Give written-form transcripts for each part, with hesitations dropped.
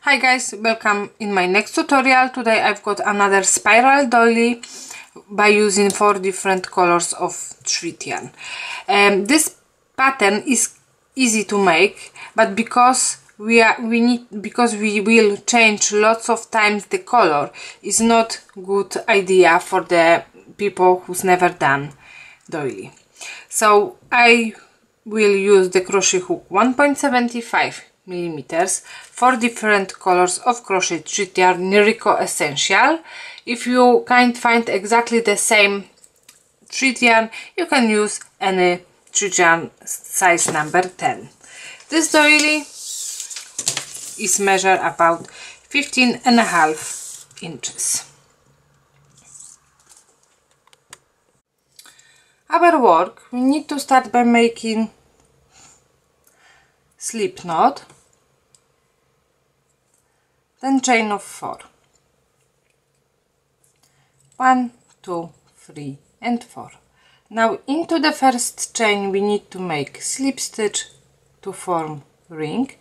Hi guys, welcome in my next tutorial. Today I've got another spiral doily by using 4 different colors of thread yarn. This pattern is easy to make, but because we will change lots of times the color, is not good idea for the people who's never done doily. So I will use the crochet hook 1.75 millimeters, 4 different colors of crochet thread yarn Rico Essential. If you can't find exactly the same thread yarn, you can use any thread yarn size number 10. This doily is measured about 15.5 inches. Our work, we need to start by making slip knot, then chain of 4. 1, 2, 3 and 4. Now into the first chain we need to make slip stitch to form ring,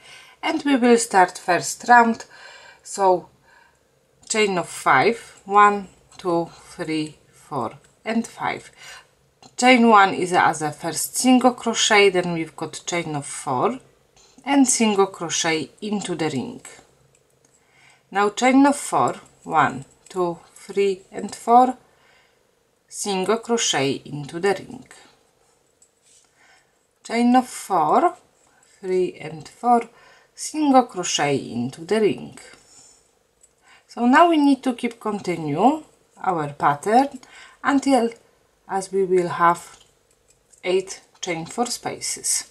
and we will start first round. So chain of 5, 1, 2, 3, 4 and 5. Chain 1 is as a first single crochet, then we've got chain of 4 and single crochet into the ring. Now chain of 4, 1, 2, 3 and 4, single crochet into the ring. Chain of 4, 3 and 4, single crochet into the ring. So now we need to keep continue our pattern until as we will have 8 chain 4 spaces.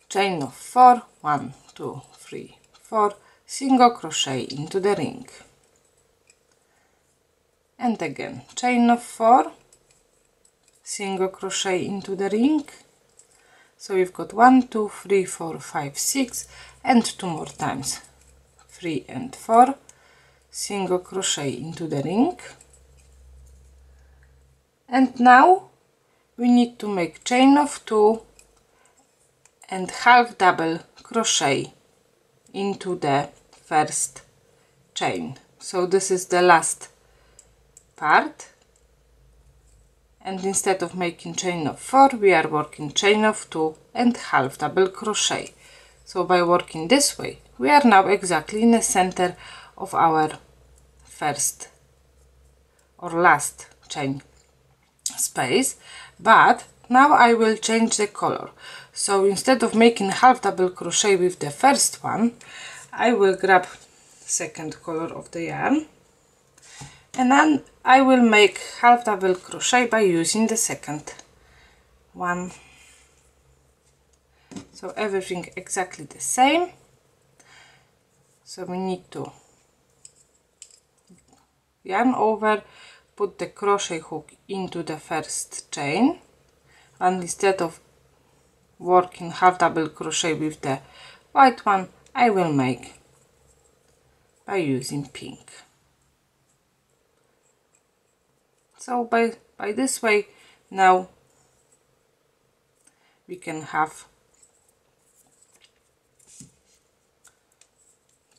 Chain of 4, 1, 2, 3, 4, single crochet into the ring. And again chain of 4, single crochet into the ring. So we've got 1, 2, 3, 4, 5, 6 and 2 more times. 3 and 4, single crochet into the ring. And now we need to make chain of 2 and half double crochet into the first chain. So this is the last part, and instead of making chain of 4 we are working chain of 2 and half double crochet. So by working this way we are now exactly in the center of our first or last chain space, but now I will change the color. So instead of making half double crochet with the first one, I will grab second color of the yarn, and then I will make half double crochet by using the second one. So everything exactly the same. So we need to yarn over, put the crochet hook into the first chain, and instead of working half double crochet with the white one, I will make by using pink. So by this way now we can have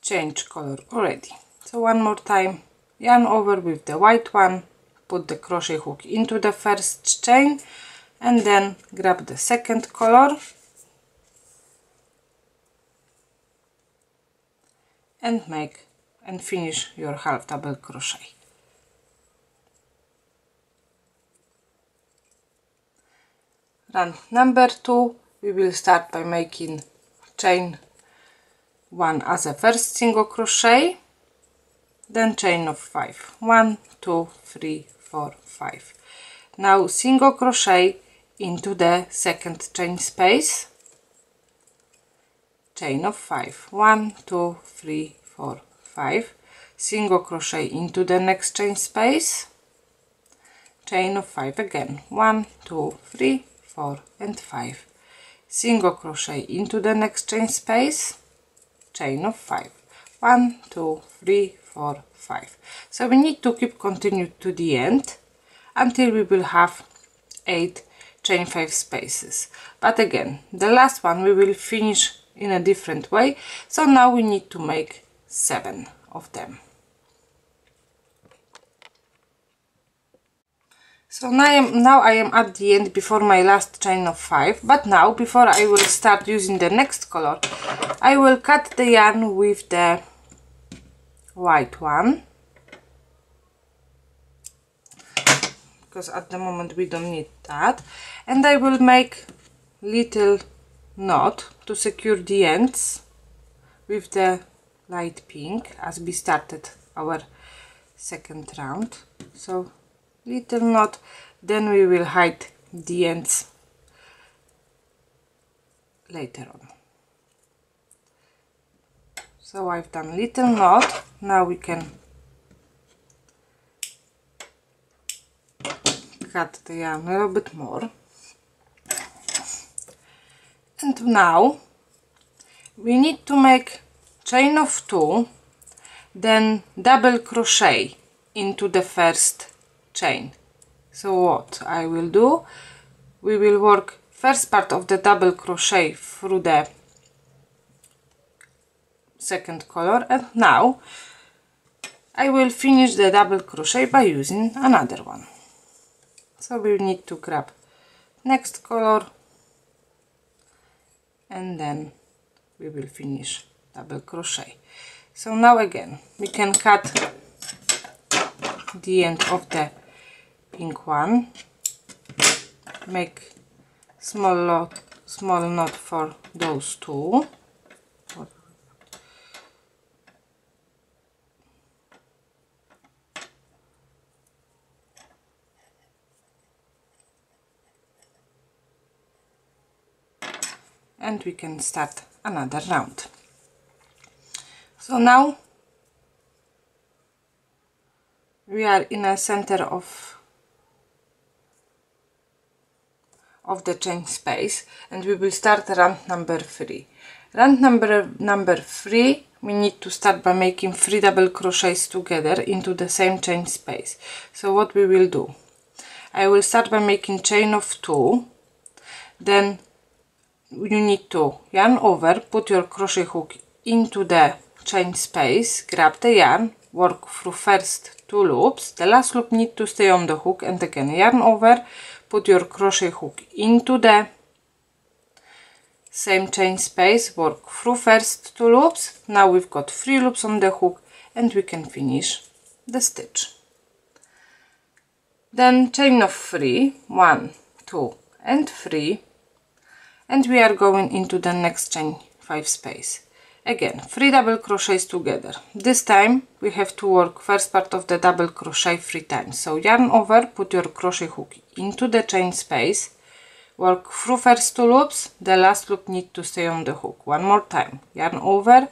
change color already. So one more time, yarn over with the white one, put the crochet hook into the first chain, and then grab the second color and make and finish your half double crochet. Round number 2 we will start by making chain 1 as a first single crochet, then chain of 5, 1, 2, 3, 4, 5. Now single crochet into the second chain space, chain of 5, 1, 2, 3, 4, 5, single crochet into the next chain space, chain of 5 again, 1, 2, 3, 4 and 5, single crochet into the next chain space, chain of 5, 1, 2, 3, 4, 5. So we need to keep continue to the end until we will have 8 chain 5 spaces. But again, the last one we will finish in a different way. So now we need to make 7 of them. So now I am at the end before my last chain of 5, but now before I will start using the next color, I will cut the yarn with the white one, because at the moment we don't need that, and I will make little knot to secure the ends with the light pink as we started our second round. So little knot, then we will hide the ends later on. So I've done little knot. Now we can cut the yarn a little bit more, and now we need to make chain of 2, then double crochet into the first chain. So what I will do, we will work first part of the double crochet through the second color, and now I will finish the double crochet by using another one. So we need to grab next color, and then we will finish double crochet. So now again we can cut the end of the pink one, make small knot for those two, and we can start another round. So now we are in a center of the chain space, and we will start round number 3. Round number 3 we need to start by making 3 double crochets together into the same chain space. So what we will do, I will start by making chain of 2, then you need to yarn over, put your crochet hook into the chain space, grab the yarn, work through first 2 loops, the last loop need to stay on the hook, and again yarn over, put your crochet hook into the same chain space, work through first 2 loops. Now we've got 3 loops on the hook, and we can finish the stitch. Then chain of 3, 1, 2 and 3, and we are going into the next chain 5 space. Again 3 double crochets together. This time we have to work first part of the double crochet 3 times. So yarn over, put your crochet hook into the chain space, work through first 2 loops, the last loop need to stay on the hook. One more time, yarn over,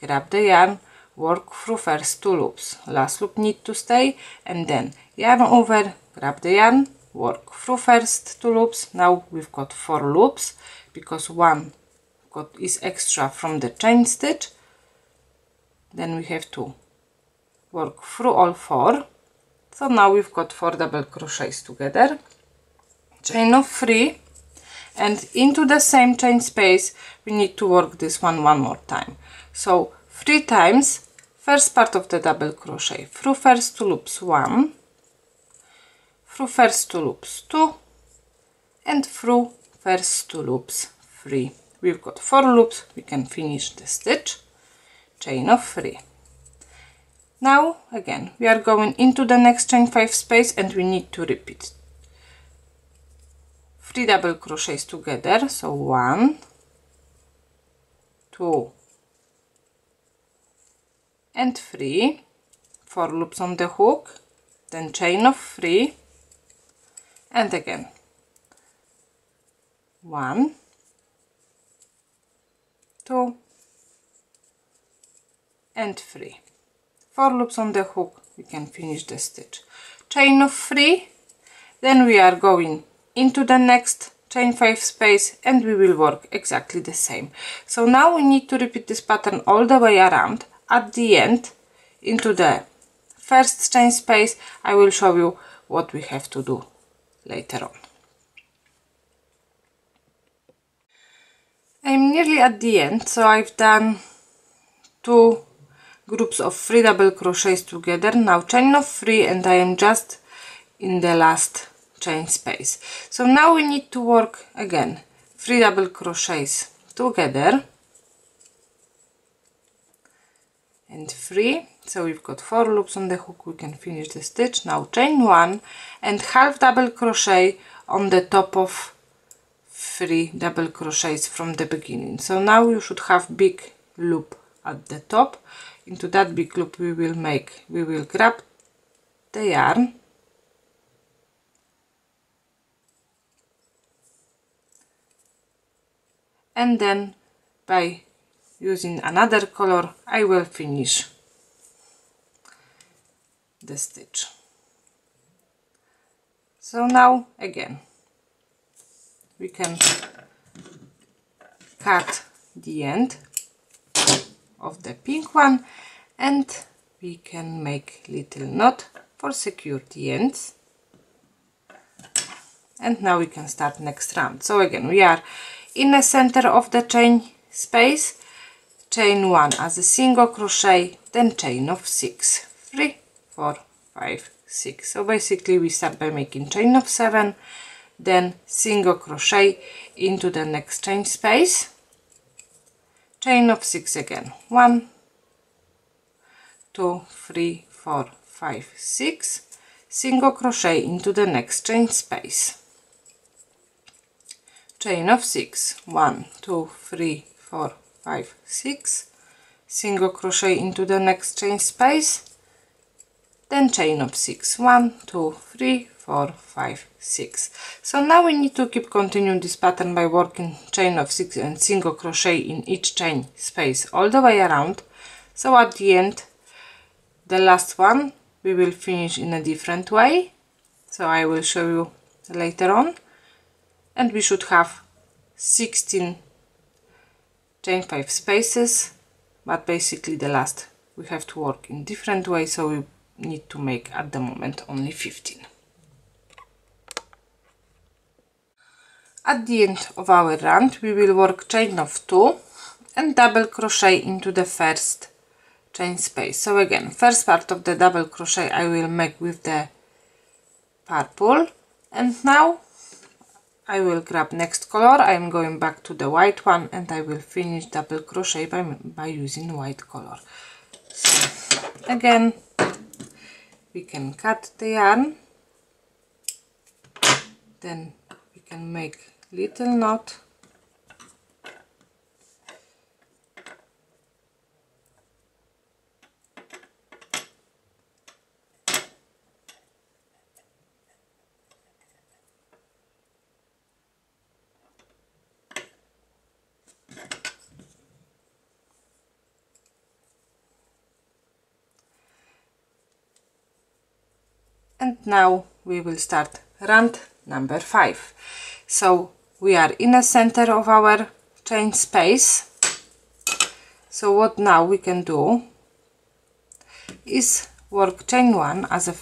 grab the yarn, work through first 2 loops, last loop need to stay, and then yarn over, grab the yarn, work through first 2 loops. Now we've got 4 loops because one is extra from the chain stitch. Then we have to work through all 4. So now we've got 4 double crochets together, chain of 3, and into the same chain space we need to work this one more time. So 3 times first part of the double crochet through first 2 loops 1, through first 2 loops 2, and through first 2 loops 3. We've got 4 loops, we can finish the stitch, chain of 3. Now again we are going into the next chain 5 space, and we need to repeat 3 double crochets together. So 1, 2 and 3, 4 loops on the hook, then chain of 3, and again 1, 2 and 3, 4 loops on the hook, we can finish the stitch, chain of 3, then we are going into the next chain 5 space, and we will work exactly the same. So now we need to repeat this pattern all the way around. At the end, into the first chain space, I will show you what we have to do later on. I am nearly at the end, so I've done 2 groups of 3 double crochets together. Now chain of 3, and I am just in the last chain space. So now we need to work again 3 double crochets together and 3. So we've got 4 loops on the hook. We can finish the stitch. Now chain 1 and half double crochet on the top of 3 double crochets from the beginning. So now you should have big loop at the top. Into that big loop we will grab the yarn and then by using another color I will finish the stitch. So now again we can cut the end of the pink one and we can make little knot for secure the ends. And now we can start next round. So again we are in the center of the chain space, chain 1 as a single crochet, then chain of 6, 3, 4, 5, 6. So basically we start by making chain of 7, then single crochet into the next chain space, chain of 6 again, 1, 2, 3, 4, 5, 6, single crochet into the next chain space, chain of 6, 1, 2, 3, 4, 5, 6, single crochet into the next chain space, then chain of 6, 1, 2, 3, 4, 5, 6. So now we need to keep continuing this pattern by working chain of 6 and single crochet in each chain space all the way around. So at the end, the last one we will finish in a different way, so I will show you later on, and we should have 16 chain 5 spaces, but basically the last we have to work in different way, so we need to make at the moment only 15. At the end of our round we will work chain of 2 and double crochet into the first chain space. So again, first part of the double crochet I will make with the purple, and now I will grab next color. I am going back to the white one and I will finish double crochet by using white color. So again we can cut the yarn, then we can make little knot, and now we will start round number 5. So we are in the center of our chain space. So what now we can do is work chain 1 as a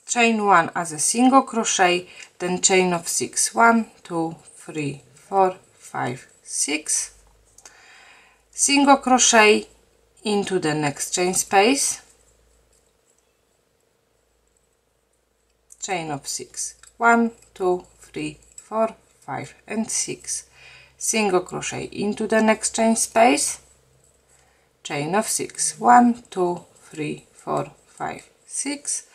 chain 1 as a single crochet, then chain of 6, 1, 2, 3, 4, 5, 6, single crochet into the next chain space, chain of 6, 1, 2, 3, 4, 5 and 6, single crochet into the next chain space, chain of 6, 1, 2, 3, 4, 5, 6,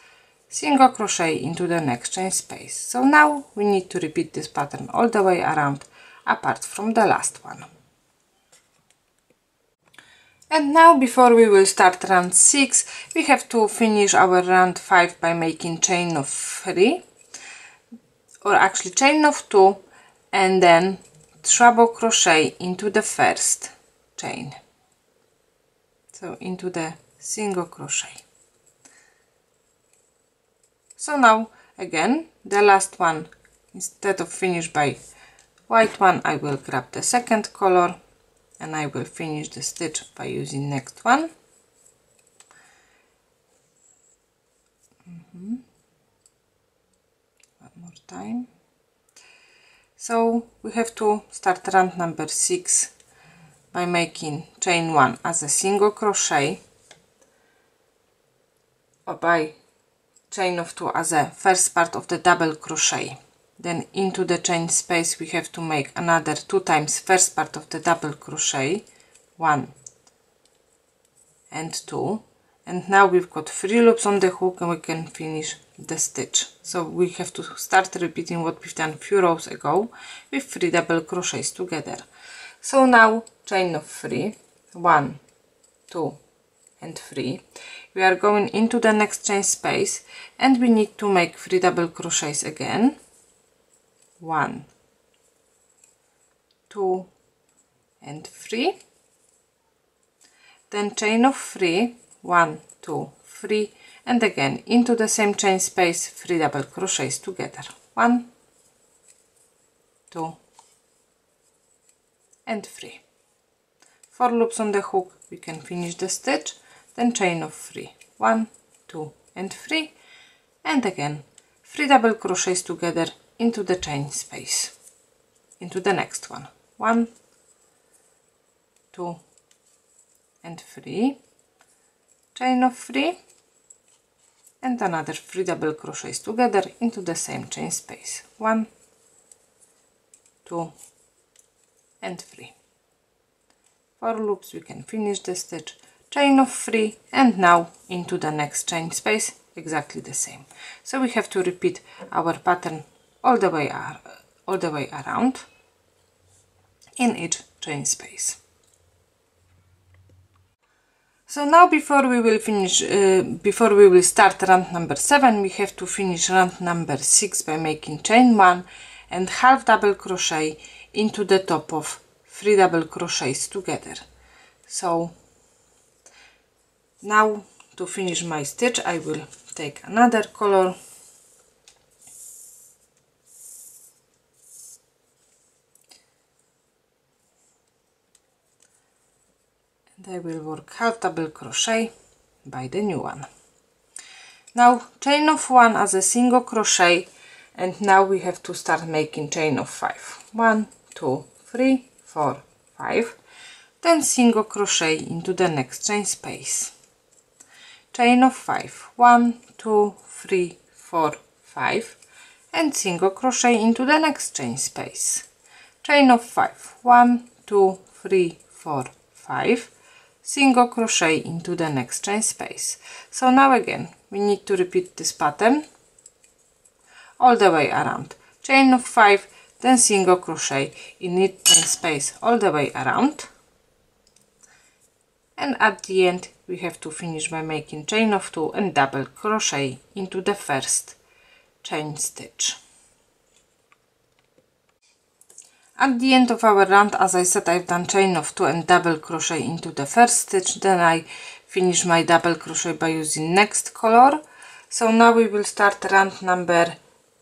single crochet into the next chain space. So now we need to repeat this pattern all the way around apart from the last one. And now before we will start round 6 we have to finish our round 5 by making chain of 3, or actually chain of 2, and then treble crochet into the first chain, so into the single crochet. So now again the last one, instead of finish by white one, I will grab the second color and I will finish the stitch by using next one. more time. So we have to start round number 6 by making chain 1 as a single crochet, or by chain of 2 as a first part of the double crochet. Then into the chain space we have to make another 2 times first part of the double crochet, 1 and 2, and now we've got 3 loops on the hook and we can finish the stitch. So we have to start repeating what we've done a few rows ago with 3 double crochets together. So now chain of 3, 1, 2 and 3. We are going into the next chain space and we need to make 3 double crochets again, 1, 2 and 3. Then chain of 3, 1, 2, 3, and again into the same chain space 3 double crochets together, 1, 2 and 3. 4 loops on the hook, we can finish the stitch. Then chain of 3, 1, 2 and 3, and again 3 double crochets together into the chain space, into the next one, 1, 2 and 3, chain of 3 and another 3 double crochets together into the same chain space, 1, 2 and 3. 4 loops, we can finish the stitch, chain of 3, and now into the next chain space exactly the same. So we have to repeat our pattern all the way around in each chain space. So now before we will start round number 7, we have to finish round number 6 by making chain 1 and half double crochet into the top of 3 double crochets together. So now to finish my stitch I will take another color and I will work half double crochet by the new one. Now chain of 1 as a single crochet, and now we have to start making chain of 5, 1, 2, 3, 4, 5, then single crochet into the next chain space, chain of 5, 1, 2, 3, 4, 5, and single crochet into the next chain space, chain of 5, 1, 2, 3, 4, 5, single crochet into the next chain space. So now again we need to repeat this pattern all the way around, chain of 5, then single crochet in each chain space all the way around, and at the end we have to finish by making chain of 2 and double crochet into the first chain stitch. At the end of our round, as I said, I've done chain of 2 and double crochet into the first stitch, then I finish my double crochet by using next color. So now we will start round number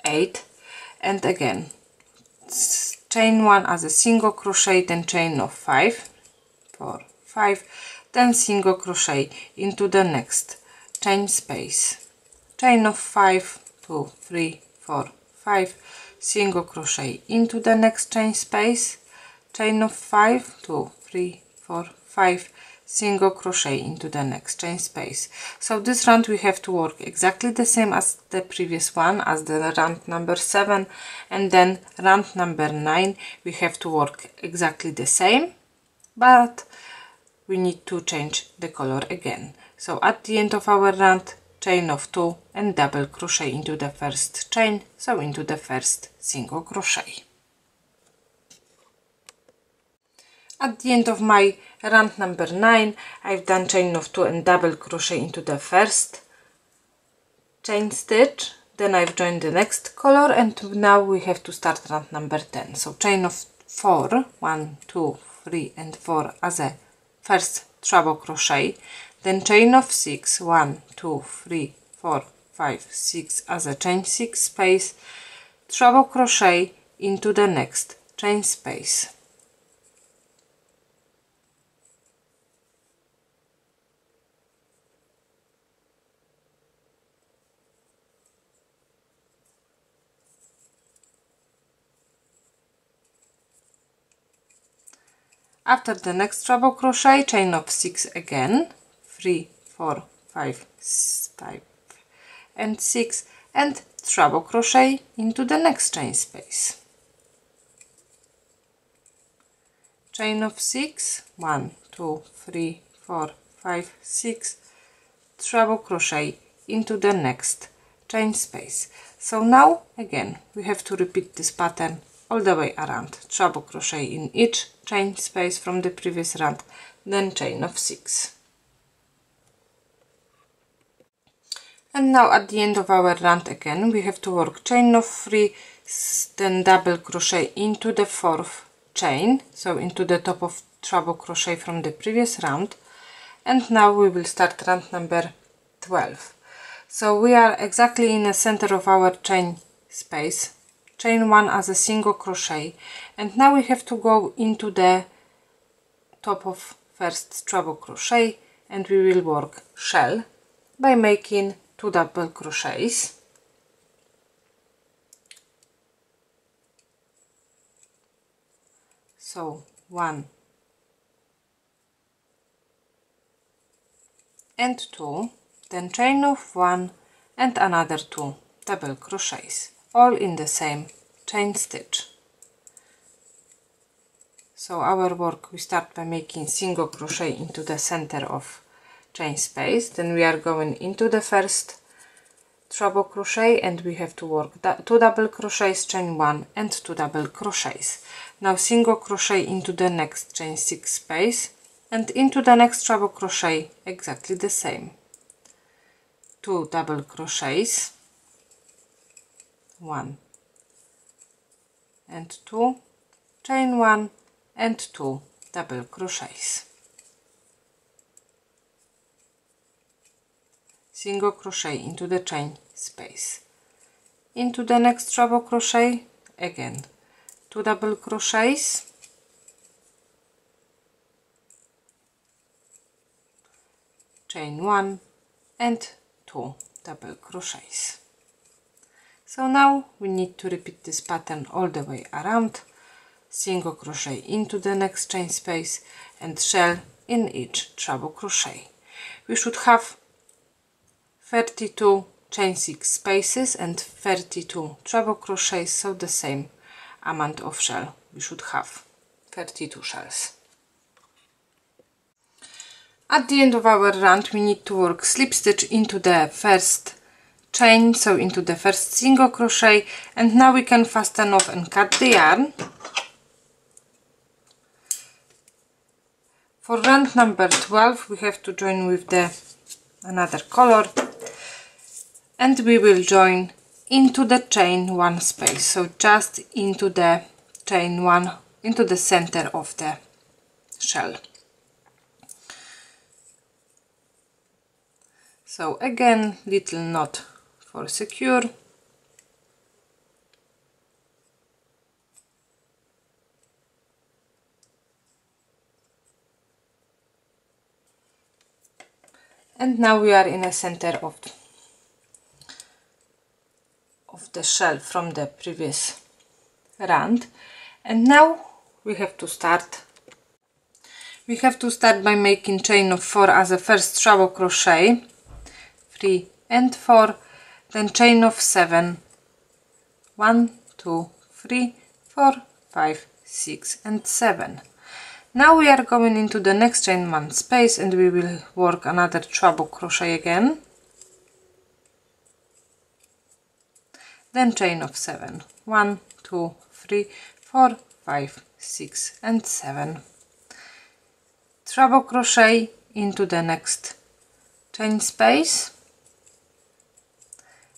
8, and again chain 1 as a single crochet, then chain of 5, 4, 5, then single crochet into the next chain space, chain of 5, 2, 3, 4, 5, single crochet into the next chain space, chain of 5, 2, 3, 4, 5, single crochet into the next chain space. So this round we have to work exactly the same as the previous one, as the round number 7, and then round number 9 we have to work exactly the same, but we need to change the color again. So at the end of our round, chain of 2 and double crochet into the first chain, so into the first single crochet. At the end of my round number 9, I've done chain of 2 and double crochet into the first chain stitch, then I've joined the next color, and now we have to start round number 10. So chain of 4, 1, 2, 3 and 4 as a first treble crochet, then chain of 6, 1, 2, 3, 4, 5, 6 as a chain 6 space, treble crochet into the next chain space, After the next treble crochet, chain of 6 again, 3, 4, 5, 5 and 6, and treble crochet into the next chain space. Chain of 6, 1, 2, 3, 4, 5, 6, treble crochet into the next chain space. So now again we have to repeat this pattern all the way around. Treble crochet in each chain space from the previous round, then chain of 6. And now at the end of our round again we have to work chain of 3, then double crochet into the 4th chain, so into the top of treble crochet from the previous round, and now we will start round number 12. So we are exactly in the center of our chain space, chain 1 as a single crochet, and now we have to go into the top of first treble crochet and we will work shell by making 2 double crochets. So 1 and 2, then chain of 1 and another 2 double crochets, all in the same chain stitch. So our work, we start by making single crochet into the center of chain space, then we are going into the first treble crochet and we have to work 2 double crochets, chain 1 and 2 double crochets. Now single crochet into the next chain 6 space and into the next treble crochet exactly the same. 2 double crochets, 1 and 2, chain 1 and 2 double crochets. Single crochet into the chain space. Into the next treble crochet again 2 double crochets, chain 1 and 2 double crochets. So now we need to repeat this pattern all the way around. Single crochet into the next chain space and shell in each treble crochet. We should have 32 chain 6 spaces and 32 treble crochets, so the same amount of shell we should have, 32 shells. At the end of our round we need to work slip stitch into the first chain, so into the first single crochet, and now we can fasten off and cut the yarn. For round number 12 we have to join with the another color, and we will join into the chain 1 space, so just into the chain 1, into the center of the shell. So again little knot for secure, and now we are in the center of the shell from the previous round, and now we have to start by making chain of 4 as a first treble crochet, 3 and 4, then chain of 7, 1, 2, 3, 4, 5, 6 and 7. Now we are going into the next chain 1 space and we will work another treble crochet again, then chain of 7, 1, 2, 3, 4, 5, 6 and 7. Treble crochet into the next chain space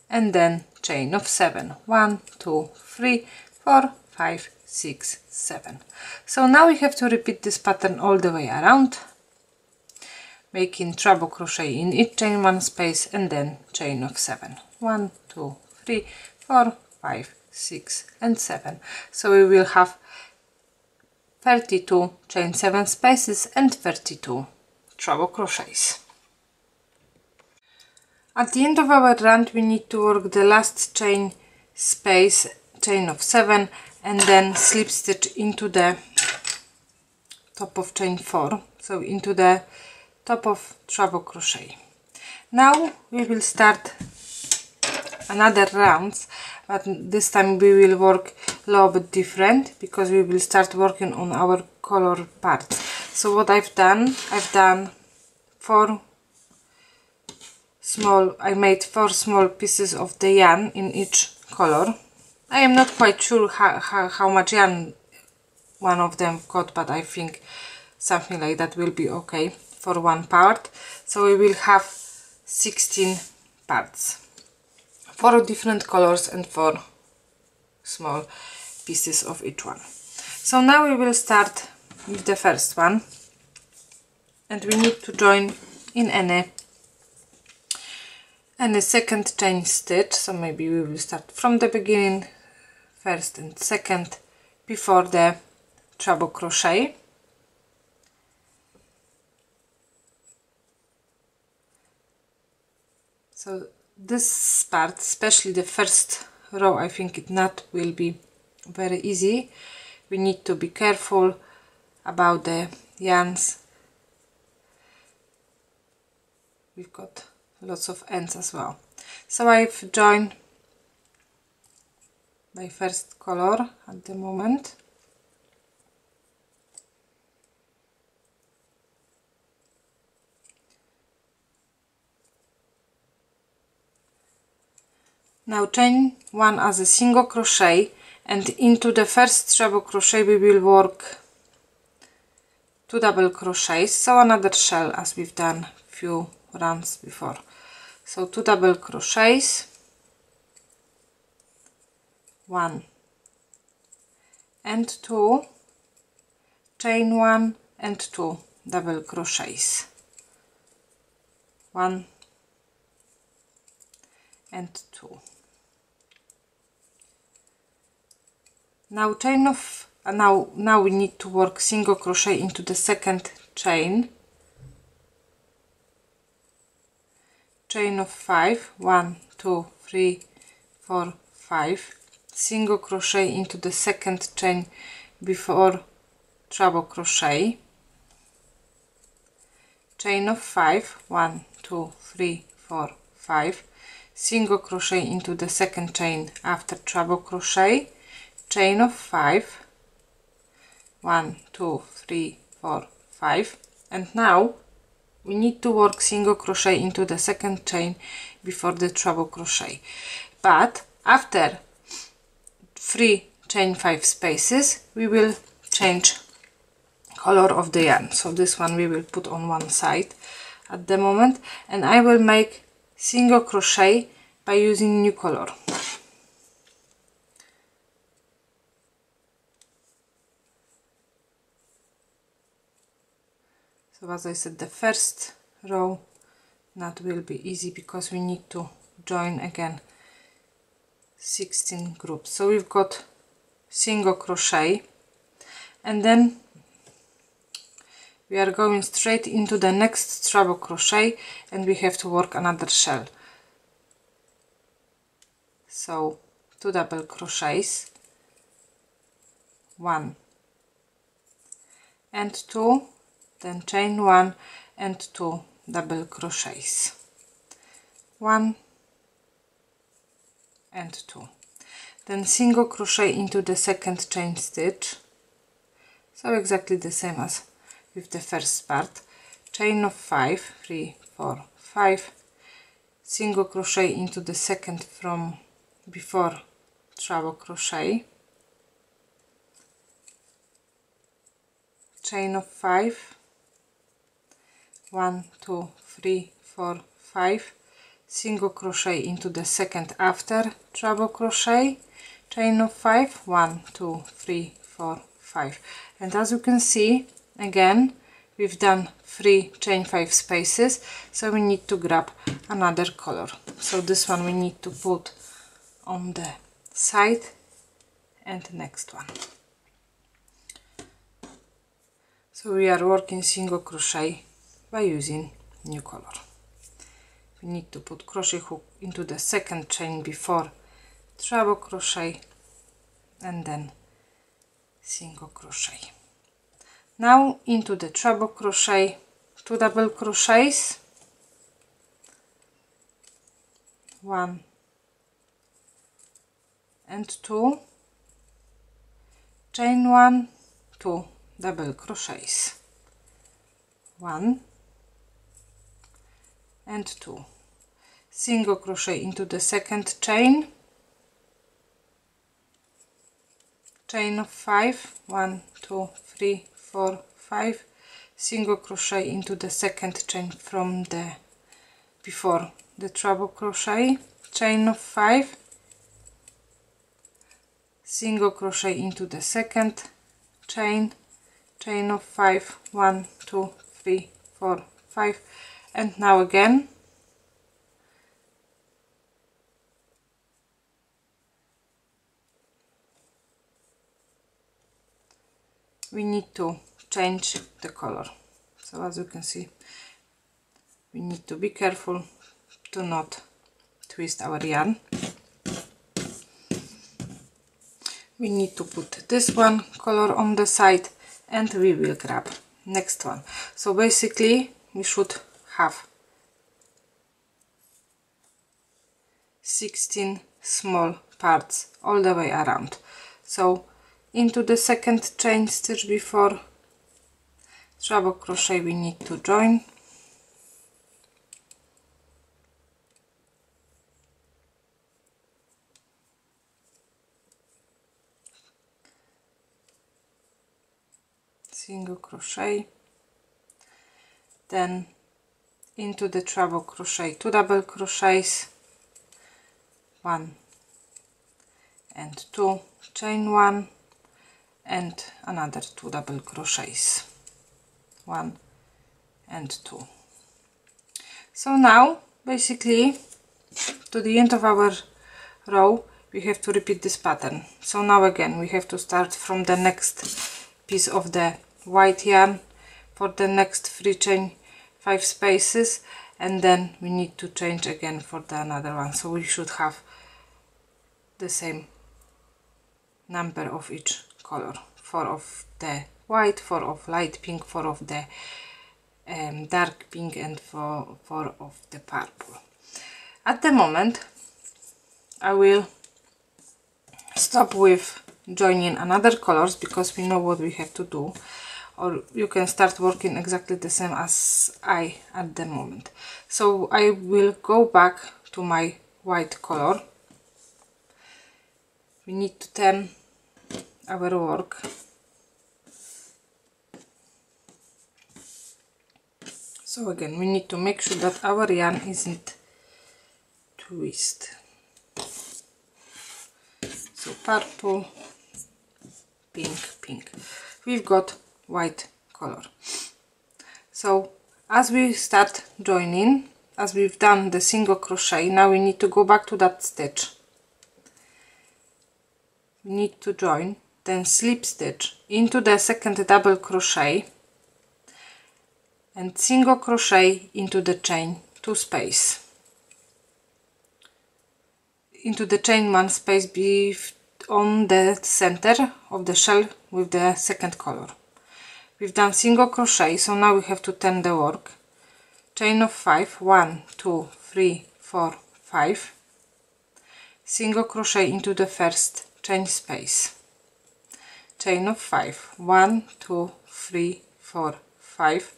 and then chain of 7, 1, 2, 3, 4, 5, 6, 7. So now we have to repeat this pattern all the way around, making treble crochet in each chain 1 space and then chain of 7, 1, 2, 3, 4, 5, 6 and 7. So we will have 32 chain 7 spaces and 32 treble crochets. At the end of our round we need to work the last chain space, chain of 7, and then slip stitch into the top of chain 4, so into the top of treble crochet. Now we will start another rounds, but this time we will work a little bit different because we will start working on our color parts. So what I've done I made 4 small pieces of the yarn in each color. I am not quite sure how much yarn one of them got, but I think something like that will be okay for one part. So we will have 16 parts, 4 different colors and 4 small pieces of each one. So now we will start with the first one, and we need to join in any second chain stitch. So maybe we will start from the beginning, first and second, before the treble crochet. So this part, especially the first row, I think it not will be very easy. We need to be careful about the yarns. We've got lots of ends as well. So I've joined my first color at the moment. Now chain 1 as a single crochet, and into the first treble crochet we will work 2 double crochets, so another shell as we've done few rounds before. So 2 double crochets, 1 and 2, chain 1 and 2 double crochets, 1 and 2. Now now we need to work single crochet into the second chain, chain of 5, 1, 2, 3, 4, 5, single crochet into the second chain before treble crochet, chain of 5, 1, 2, 3, 4, 5, single crochet into the second chain after treble crochet, chain of 5, 1, 2, 3, 4, 5, and now we need to work single crochet into the second chain before the treble crochet, but after 3 chain 5 spaces we will change color of the yarn. So this one we will put on one side at the moment, and I will make single crochet by using new color. So as I said, the first row that will be easy because we need to join again 16 groups. So we've got single crochet, and then we are going straight into the next treble crochet, and we have to work another shell. So 2 double crochets, 1 and 2, then chain 1 and 2 double crochets, 1 and 2, then single crochet into the second chain stitch, so exactly the same as with the first part, chain of 5, 3, 4, 5, single crochet into the second from before treble crochet, chain of 5, 1, 2, 3, 4, 5, single crochet into the second after treble crochet, chain of 5, 1, 2, 3, 4, 5, and as you can see, again we've done 3 chain 5 spaces, so we need to grab another color. So this one we need to put on the side, and the next one. So we are working single crochet by using new color. We need to put crochet hook into the second chain before treble crochet, and then single crochet. Now into the treble crochet, 2 double crochets, 1 and 2, chain 1, 2 double crochets, 1 and 2, single crochet into the second chain, chain of 5, 1 2 3 4 5, single crochet into the second chain from the before the treble crochet, chain of 5, single crochet into the second chain, chain of 5, 1 2 3 4 5, and now again we need to change the color. So as you can see, we need to be careful to not twist our yarn. We need to put this one color on the side and we will grab next one. So basically we should have 16 small parts all the way around. So into the second chain stitch before treble crochet we need to join, single crochet, then into the treble crochet 2 double crochets, 1 and 2, chain 1 and another 2 double crochets, 1 and 2. So now basically to the end of our row we have to repeat this pattern. So now again we have to start from the next piece of the white yarn for the next 3 chain 5 spaces, and then we need to change again for the another one. So we should have the same number of each color, 4 of the white, 4 of light pink, 4 of the dark pink, and 4 of the purple. At the moment I will stop with joining another colors because we know what we have to do, or you can start working exactly the same as I at the moment. So I will go back to my white color. We need to turn our work so again we need to make sure that our yarn isn't twist. So purple, pink, pink. We've got white color. So as we start joining, as we've done the single crochet, now we need to go back to that stitch. We need to join, then slip stitch into the second double crochet and single crochet into the chain 2 space, into the chain 1 space on the center of the shell with the second color. We've done single crochet, so now we have to turn the work, chain of 5, 1 2 3 4 5, single crochet into the first chain space, chain of 5, 1 2 3 4 5,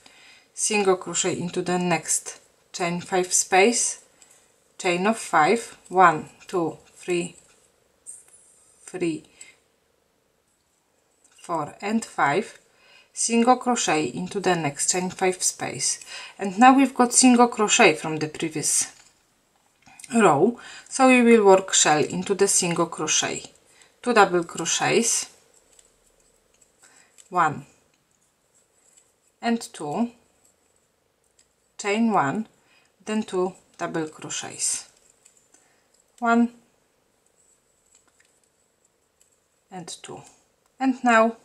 single crochet into the next chain 5 space, chain of 5, 1 2 3 3 4 and 5, single crochet into the next chain 5 space. And now we've got single crochet from the previous row, so we will work shell into the single crochet, 2 double crochets, 1 and 2, chain 1, then 2 double crochets, 1 and 2, and now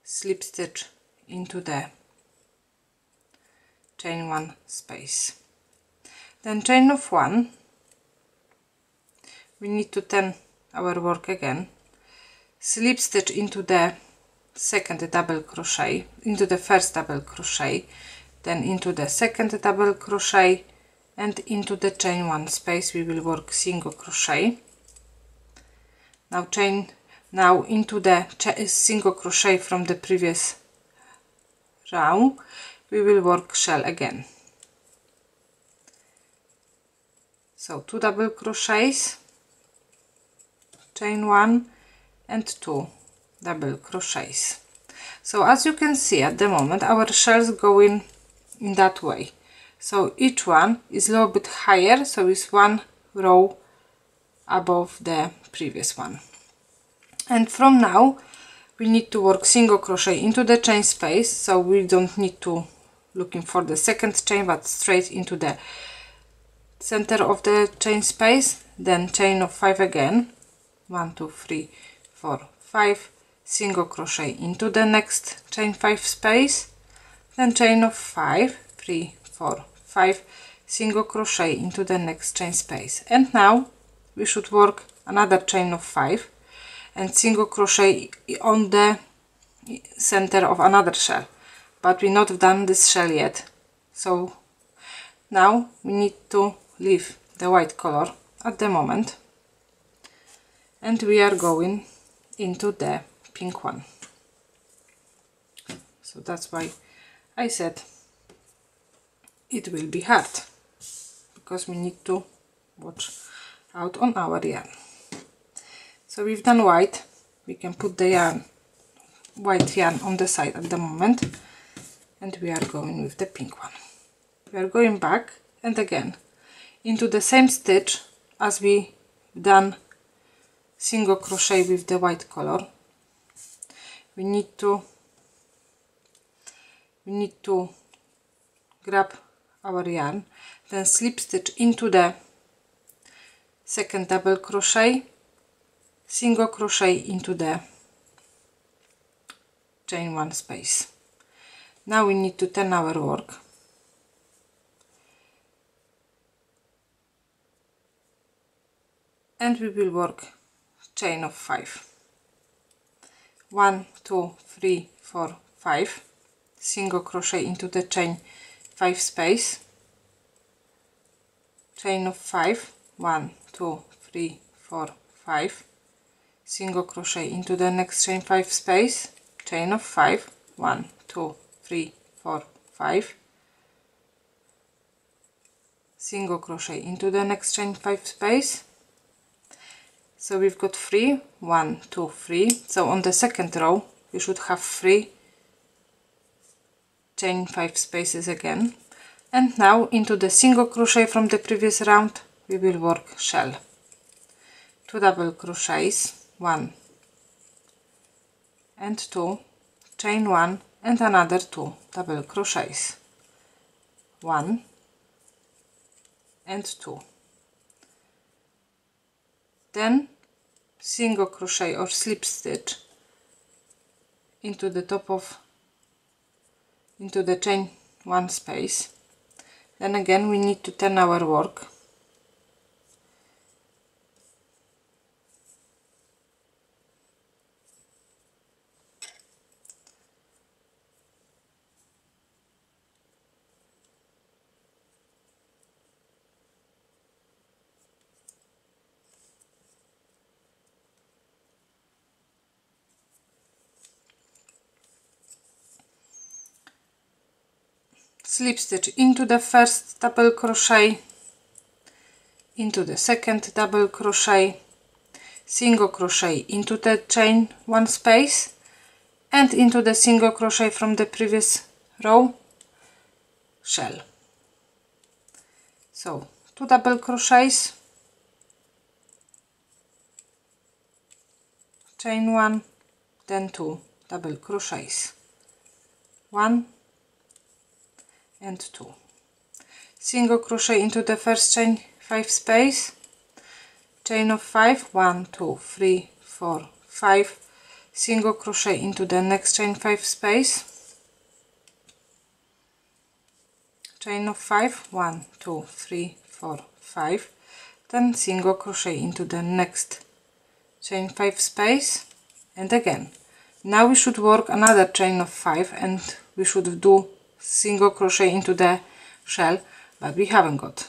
slip stitch into the chain 1 space, then chain of 1. We need to turn our work again, slip stitch into the second double crochet, into the first double crochet, then into the second double crochet, and into the chain 1 space we will work single crochet. Now into the single crochet from the previous row we will work shell again. So 2 double crochets, chain 1 and 2 double crochets. So as you can see at the moment our shells go in that way. So each one is a little bit higher, so it's 1 row above the previous one. And from now we need to work single crochet into the chain space, so we don't need to looking for the second chain, but straight into the center of the chain space, then chain of 5 again, 1 2 3 4 5, single crochet into the next chain 5 space, then chain of 5 3 4 5, single crochet into the next chain space. And now we should work another chain of 5 and single crochet on the center of another shell, but we not done this shell yet. So now we need to leave the white color at the moment, and we are going into the pink one. So that's why I said it will be hard, because we need to watch out on our yarn. So we've done white, we can put the white yarn on the side at the moment, and we are going with the pink one. We are going back and again into the same stitch as we done single crochet with the white color. We need to grab our yarn, then slip stitch into the second double crochet, single crochet into the chain 1 space. Now we need to turn our work and we will work chain of 5, 1 2 3 4 5, single crochet into the chain 5 space, chain of 5, 1 2 3 4 5, single crochet into the next chain 5 space, chain of 5, 1 2 3 4 5, single crochet into the next chain 5 space. So we've got 3 1 2 3, so on the second row we should have 3 chain 5 spaces again. And now into the single crochet from the previous round we will work shell. 2 double crochets, 1 and 2, chain 1 and another 2 double crochets, 1 and 2, then single crochet or slip stitch into the top of into the chain 1 space. Then again we need to turn our work slip stitch into the first double crochet, into the second double crochet, single crochet into the chain 1 space and into the single crochet from the previous row, shell. So 2 double crochets, chain 1, then 2 double crochets, 1 and 2, single crochet into the first chain 5 space, chain of 5, 1 2 3 4 5, single crochet into the next chain 5 space, chain of 5, 1 2 3 4 5, then single crochet into the next chain 5 space, and again Now we should work another chain of 5 and we should do single crochet into the shell, but we haven't got.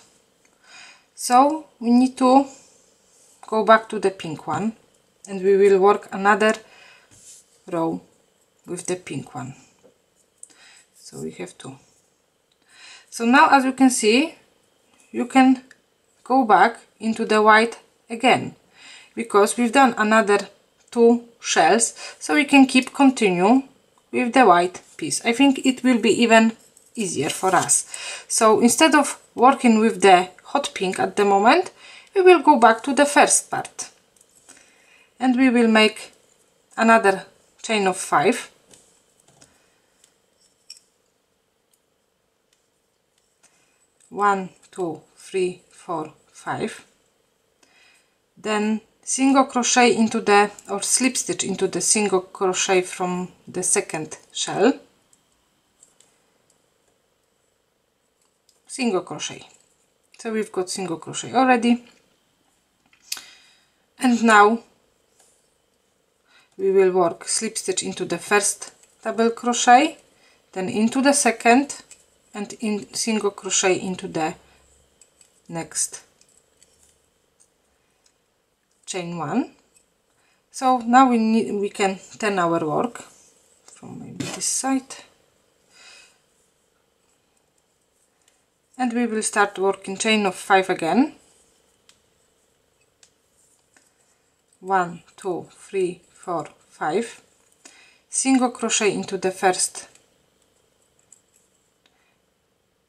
So we need to go back to the pink one and we will work another row with the pink one. So we have 2. So now, as you can see, you can go back into the white again, because we've done another 2 shells, so we can continue with the white piece. I think it will be even easier for us. So instead of working with the hot pink at the moment, we will go back to the first part and we will make another chain of 5. One, 2, 3, 4, 5. Then single crochet into the, or slip stitch into the single crochet from the second shell. Single crochet. So we've got single crochet already. And now we will work slip stitch into the first double crochet, then into the second, and in single crochet into the next chain 1. So now we can turn our work from maybe this side, and we will start working chain of 5 again. 1, 2, 3, 4, 5. Single crochet into the first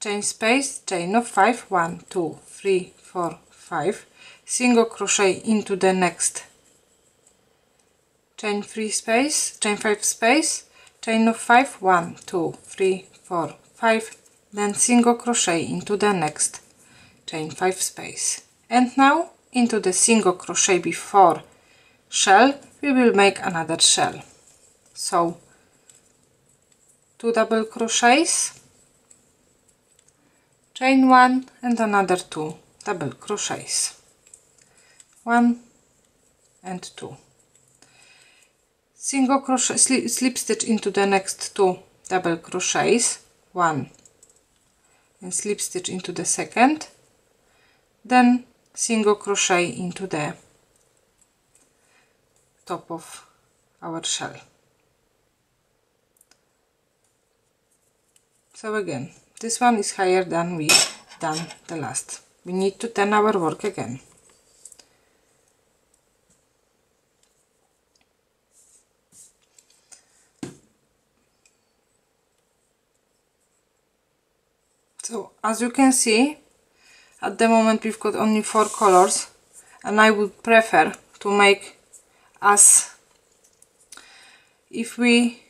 chain space, chain of 5, 1, 2, 3, 4, 5. Single crochet into the next chain 3 space, chain 5 space, chain of 5, 1, 2, 3, 4, 5. Then single crochet into the next chain 5 space. And now into the single crochet before shell we will make another shell. So 2 double crochets, chain 1 and another 2 double crochets, 1 and 2. Single crochet, slip stitch into the next 2 double crochets, 1, and slip stitch into the second, then single crochet into the top of our shell. So again, this one is higher than we done the last. We need to turn our work again. So as you can see, at the moment we've got only 4 colors, and I would prefer to make, as if we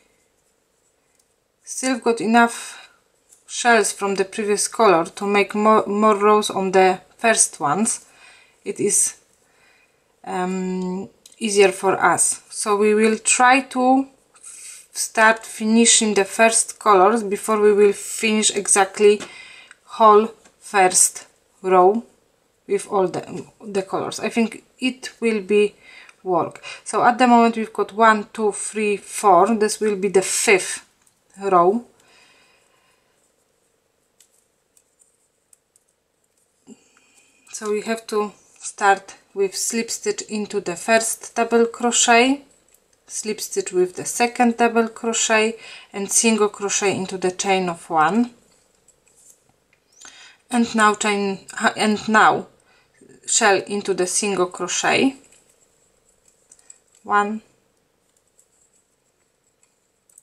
still got enough shells from the previous color to make more rows on the first ones, it is easier for us. So we will try to start finishing the first colors before we will finish exactly whole first row with all the colors. I think it will be work. So at the moment we've got 1, 2, 3, 4. This will be the 5th row. So we have to start with slip stitch into the first double crochet, slip stitch with the second double crochet, and single crochet into the chain of 1. And now shell into the single crochet, 1,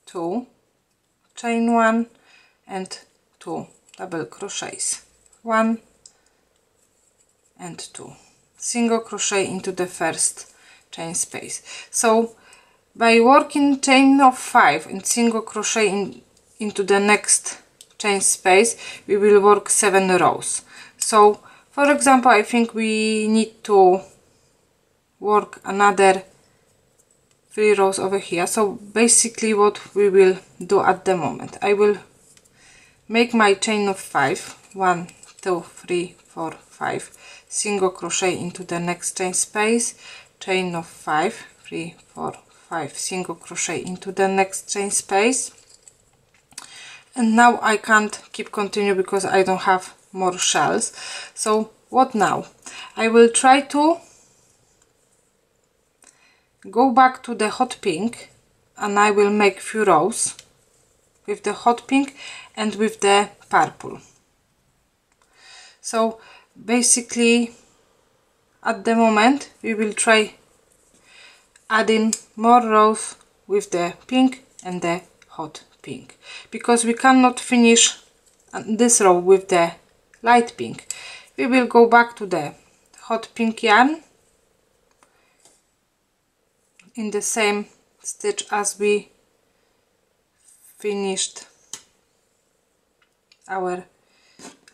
2, chain 1 and 2 double crochets, 1 and 2, single crochet into the first chain space. So by working chain of 5 and single crochet into the next chain space, we will work 7 rows. So for example, I think we need to work another 3 rows over here. So basically what we will do at the moment, I will make my chain of 5, 1, 2, 3, 4, 5, single crochet into the next chain space, chain of 5, 3, 4, 5 single crochet into the next chain space. And now I can't keep continue because I don't have more shells. So what now? I will try to go back to the hot pink, and I will make few rows with the hot pink and with the purple. So basically at the moment we will try adding more rows with the pink and the hot pink, because we cannot finish this row with the light pink. We will go back to the hot pink yarn in the same stitch as we finished our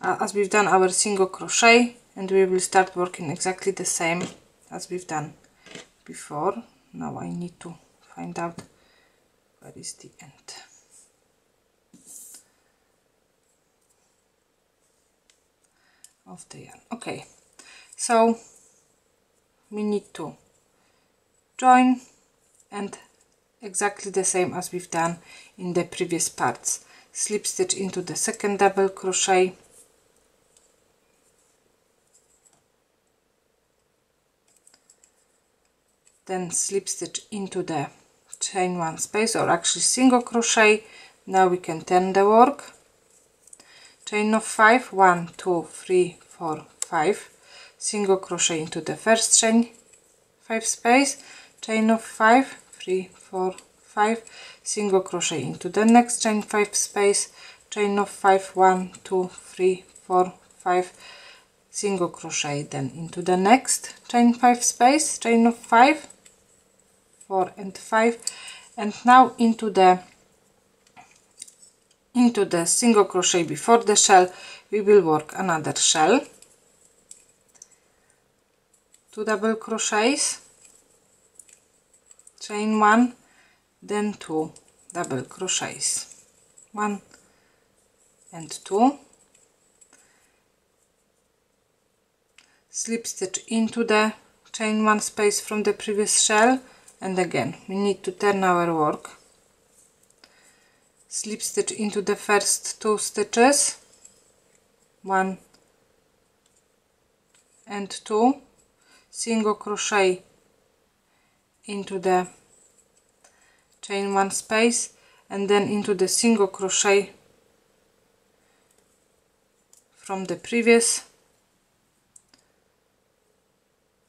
as we've done our single crochet, and we will start working exactly the same as we've done before. Now I need to find out where is the end. Of the yarn. Okay, so we need to join and exactly the same as we've done in the previous parts. Slip stitch into the second double crochet, then slip stitch into the chain one space, or actually single crochet. Now we can turn the work. Chain of 5, 1, 2, 3, 4, 5, single crochet into the first chain 5 space, chain of 5, 3, 4, 5, single crochet into the next chain 5 space, chain of 5, 1, 2, 3, 4, 5, single crochet then into the next chain 5 space, chain of 5, 4 and 5, and now into the single crochet before the shell we will work another shell, 2 double crochets, chain 1, then 2 double crochets, 1 and 2, slip stitch into the chain 1 space from the previous shell, and again we need to turn our work. Slip stitch into the first 2 stitches, 1 and 2, single crochet into the chain 1 space, and then into the single crochet from the previous.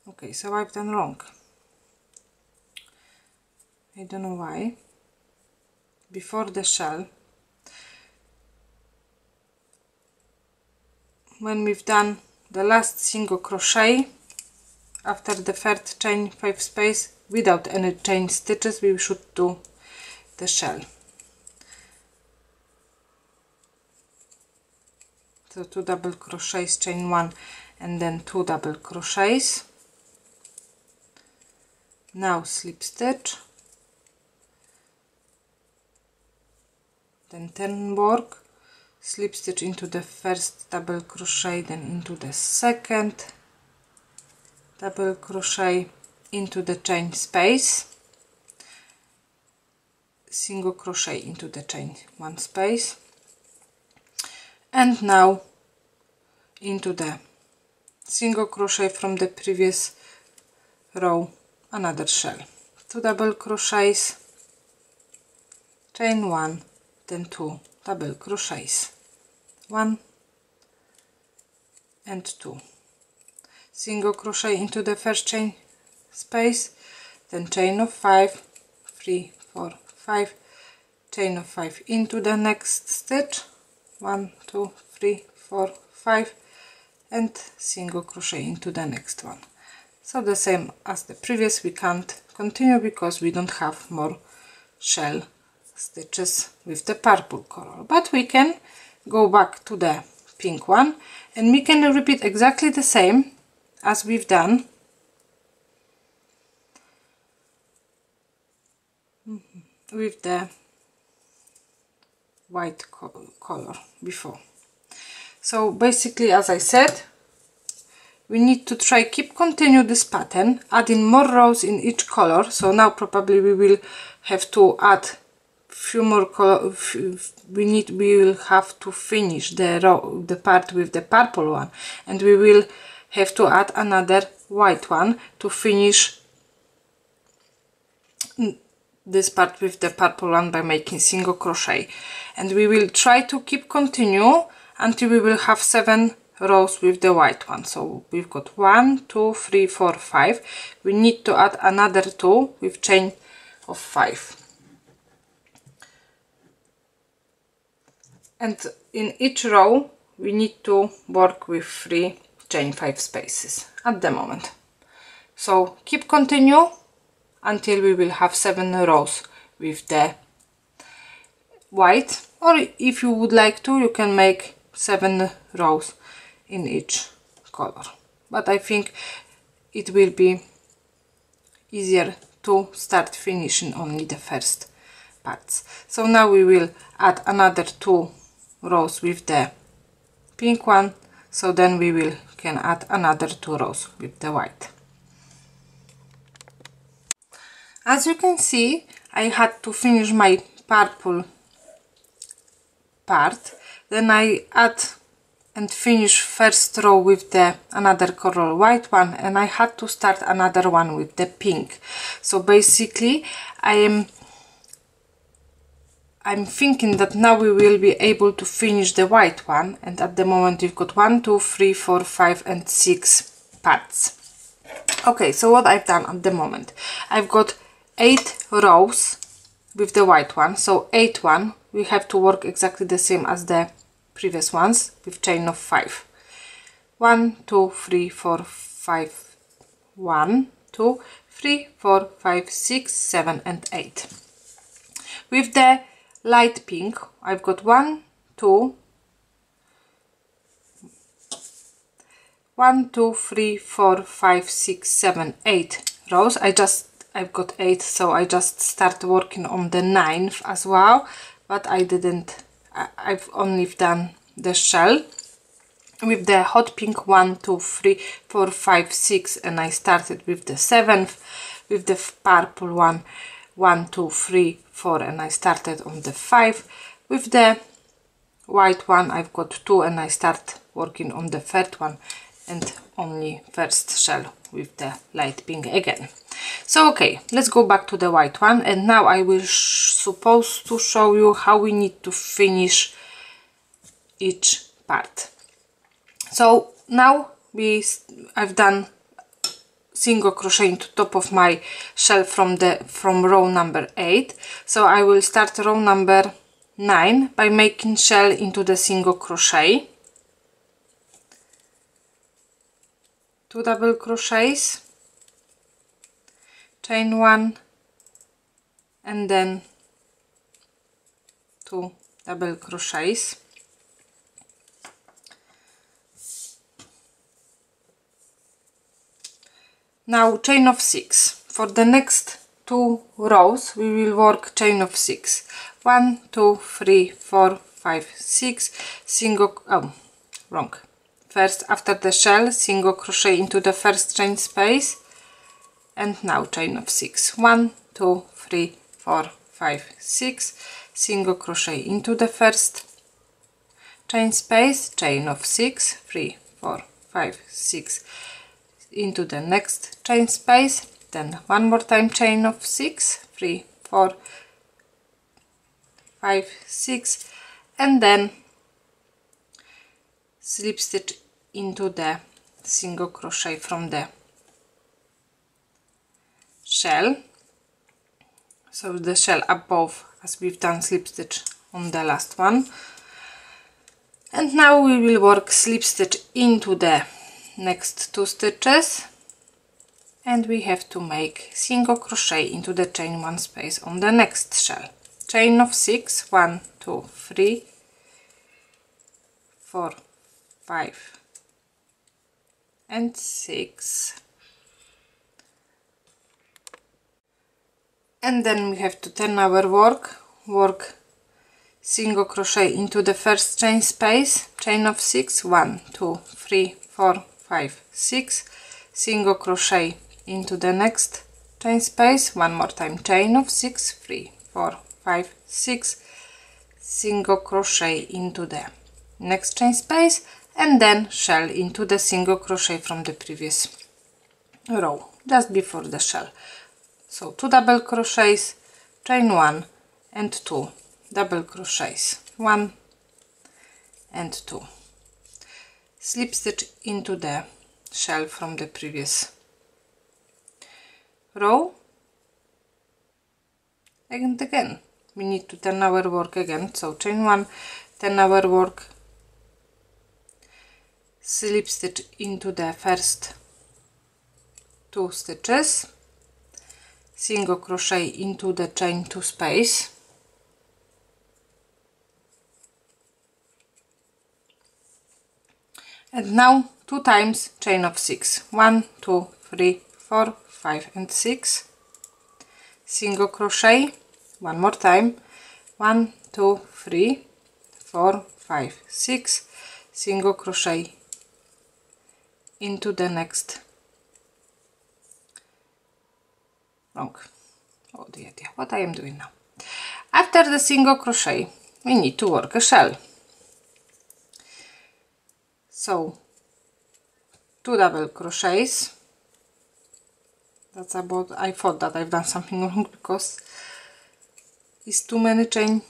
Okay, so I've done wrong. I don't know why. Before the shell, when we've done the last single crochet after the third chain 5 space without any chain stitches, we should do the shell. So 2 double crochets, chain 1, and then 2 double crochets. Now slip stitch, then turn work, slip stitch into the first double crochet, then into the second double crochet, into the chain space, single crochet into the chain 1 space, and now into the single crochet from the previous row another shell, 2 double crochets, chain 1, then 2 double crochets, 1 and 2, single crochet into the first chain space, then chain of 5, 3, 4, 5, chain of 5 into the next stitch, 1, 2, 3, 4, 5, and single crochet into the next one. So the same as the previous, we can't continue because we don't have more shell stitches with the purple color, but we can go back to the pink one and we can repeat exactly the same as we've done with the white color before. So basically, as I said, we need to try continue this pattern, adding more rows in each color. So now probably we will have to add few more color. We will have to finish the part with the purple one, and we will have to add another white one to finish this part with the purple one by making single crochet. And we will try to continue until we will have 7 rows with the white one. So we've got 1, 2, 3, 4, 5. We need to add another 2 with chain of 5. And in each row we need to work with 3 chain 5 spaces at the moment. So continue until we will have 7 rows with the white, or if you would like to, you can make 7 rows in each color, but I think it will be easier to start finishing only the first parts. So now we will add another 2 rows with the pink one, so then we can add another 2 rows with the white. As you can see, I had to finish my purple part, then I add and finish first row with the another color white one, and I had to start another one with the pink. So basically I'm thinking that now we will be able to finish the white one, and at the moment we've got 1, 2, 3, 4, 5 and 6 parts. Okay, so what I've done at the moment, I've got 8 rows with the white one, so 8 one, we have to work exactly the same as the previous ones with chain of 5. 1, 2, 3, 4, 5, 1, 2, 3, 4, 5, 6, 7 and 8. With the light pink, I've got 1, 2, 3, 4, 5, 6, 7, 8 rows. I've got 8, so I just start working on the 9th as well, but I've only done the shell with the hot pink 1, 2, 3, 4, 5, 6, and I started with the 7th, with the purple one 1, 2, 3, 4, and I started on the 5. With the white one I've got 2, and I start working on the 3rd one, and only first shell with the light pink again. So okay, let's go back to the white one, and now I will supposed to show you how we need to finish each part. So now I've done single crochet into top of my shell from row number 8. So I will start row number 9 by making shell into the single crochet, 2 double crochets, chain 1, and then 2 double crochets. Now chain of 6. For the next 2 rows we will work chain of 6. 1, 2, 3, 4, 5, 6 single, wrong. First, after the shell, single crochet into the first chain space, and now chain of 6. 1, 2, 3, 4, 5, 6 single crochet into the first chain space, chain of 6, 3, 4, 5, 6 into the next chain space, then one more time chain of 6, 3, 4, 5, 6, and then slip stitch into the single crochet from the shell, so the shell above, as we've done slip stitch on the last one. And now we will work slip stitch into the next 2 stitches, and we have to make single crochet into the chain 1 space on the next shell. Chain of 6, 1, 2, 3, 4, 5 and 6, and then we have to turn our work single crochet into the first chain space, chain of 6, 1, 2, 3, 4, 5, 6, single crochet into the next chain space, one more time, chain of 6, 3, 4, 5, 6, single crochet into the next chain space, and then shell into the single crochet from the previous row just before the shell. So 2 double crochets, chain 1 and 2 double crochets, 1 and 2, slip stitch into the shell from the previous row, and again we need to turn our work again, so chain 1, turn our work, slip stitch into the first 2 stitches, single crochet into the chain 2 space, and now 2 times chain of 6, 1, 2, 3, 4, 5 and 6, single crochet, one more time, 1, 2, 3, 4, 5, 6, single crochet into the next oh dear, what I am doing now. After the single crochet we need to work a shell, so 2 double crochets. That's about, I thought that I've done something wrong because it's too many chain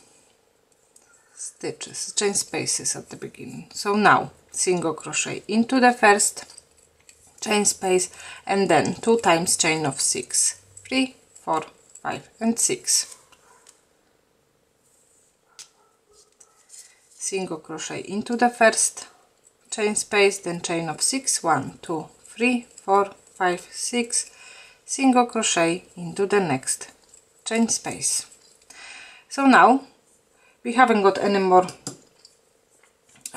stitches, chain spaces at the beginning. So now single crochet into the first chain space, and then 2 times chain of 6, 3, 4, 5 and 6, single crochet into the first chain space, then chain of 6, 1, 2, 3, 4, 5, 6, single crochet into the next chain space. So now we haven't got any more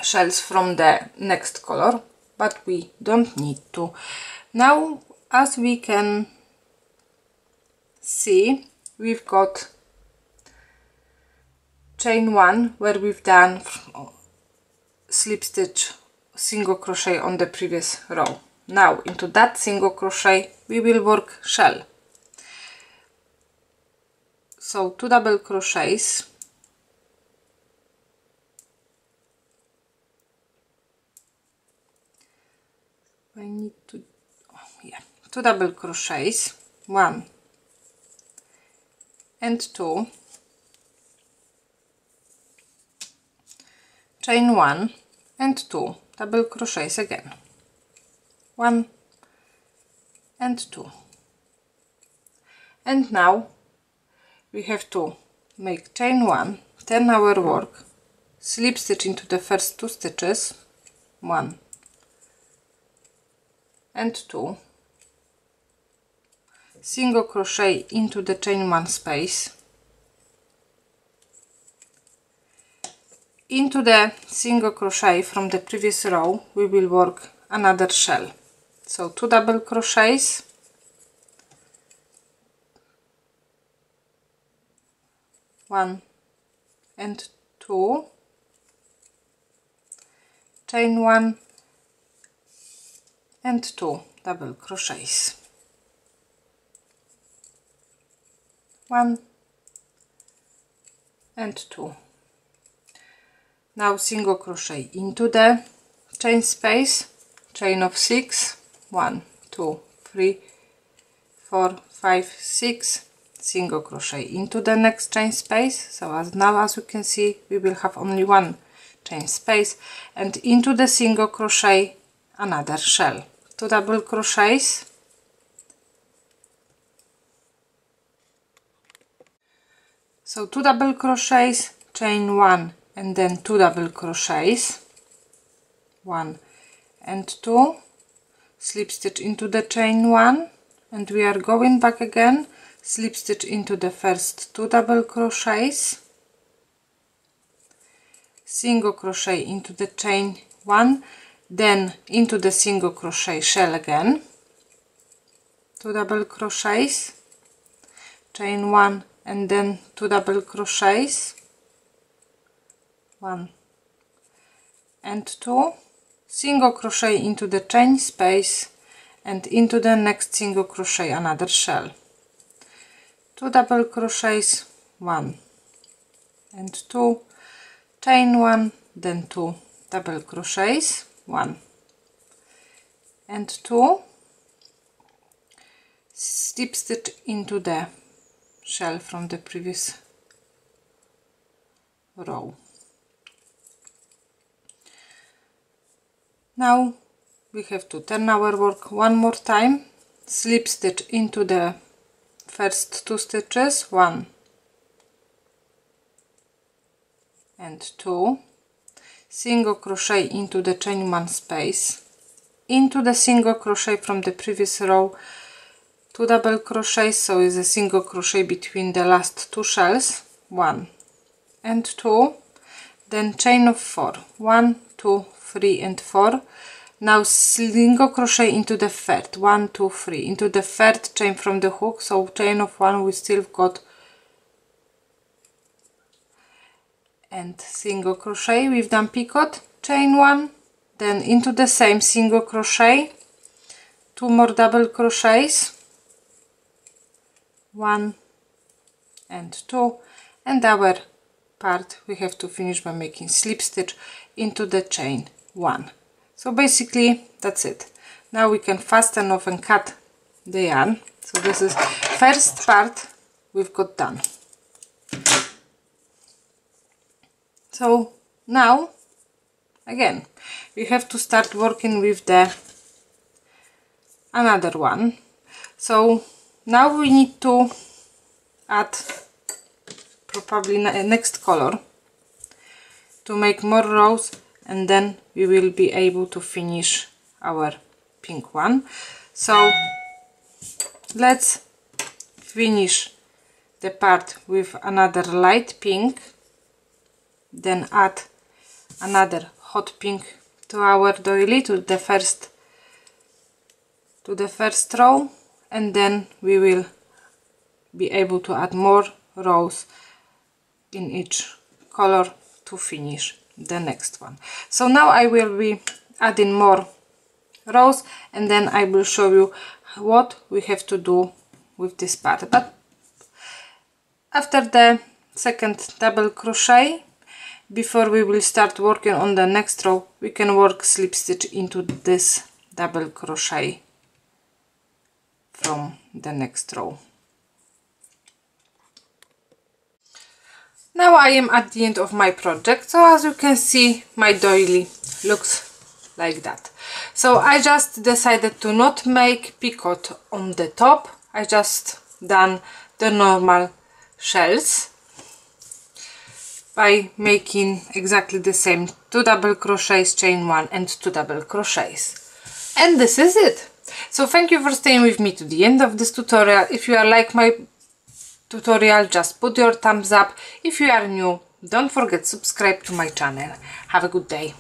shells from the next color, but we don't need to. Now, as we can see, we've got chain 1 where we've done slip stitch, single crochet on the previous row. Now into that single crochet we will work shell, so 2 double crochets, I need to, 2 double crochets, 1 and 2, chain 1 and 2 double crochets again, 1 and 2, and now we have to make chain 1, turn our work, slip stitch into the first 2 stitches, 1 and 2, single crochet into the chain 1 space, into the single crochet from the previous row we will work another shell, so 2 double crochets, one and 2, chain 1 and 2 double crochets, 1 and 2. Now single crochet into the chain space, chain of 6, 1, 2, 3, 4, 5, 6, single crochet into the next chain space, so as you can see we will have only one chain space, and into the single crochet another shell, 2 double crochets, so 2 double crochets, chain 1 and then 2 double crochets, 1 and 2, slip stitch into the chain 1, and we are going back again, slip stitch into the first 2 double crochets, single crochet into the chain 1, then into the single crochet shell again, 2 double crochets, chain 1 and then 2 double crochets, 1 and 2, single crochet into the chain space and into the next single crochet another shell, 2 double crochets, 1 and 2, chain 1, then 2 double crochets, 1 and 2, slip stitch into the shell from the previous row. Now we have to turn our work one more time, slip stitch into the first 2 stitches, 1 and 2, single crochet into the chain 1 space, into the single crochet from the previous row, 2 double crochets, so is a single crochet between the last 2 shells, 1 and 2, then chain of 4, 1, 2, 3 and 4. Now single crochet into the third, 1, 2, 3, into the third chain from the hook, so chain of 1 we still got, and single crochet, we've done picot, chain 1, then into the same single crochet, 2 more double crochets, 1 and 2, and our part we have to finish by making slip stitch into the chain 1. So basically that's it. Now we can fasten off and cut the yarn. So this is first part we've got done. So now again we have to start working with the another one. So now we need to add probably next color to make more rows, and then we will be able to finish our pink one. So let's finish the part with another light pink, then add another hot pink to our doily, to the first row, and then we will be able to add more rows in each color to finish the next one. So now I will be adding more rows, and then I will show you what we have to do with this part. But after the second double crochet, before we will start working on the next row, we can work slip stitch into this double crochet from the next row. Now I am at the end of my project, so as you can see my doily looks like that. So I just decided to not make picot on the top, I just done the normal shells by making exactly the same, 2 double crochets, chain 1 and 2 double crochets. And this is it. So thank you for staying with me to the end of this tutorial. If you are like my tutorial, just put your thumbs up. If you are new, don't forget to subscribe to my channel. Have a good day.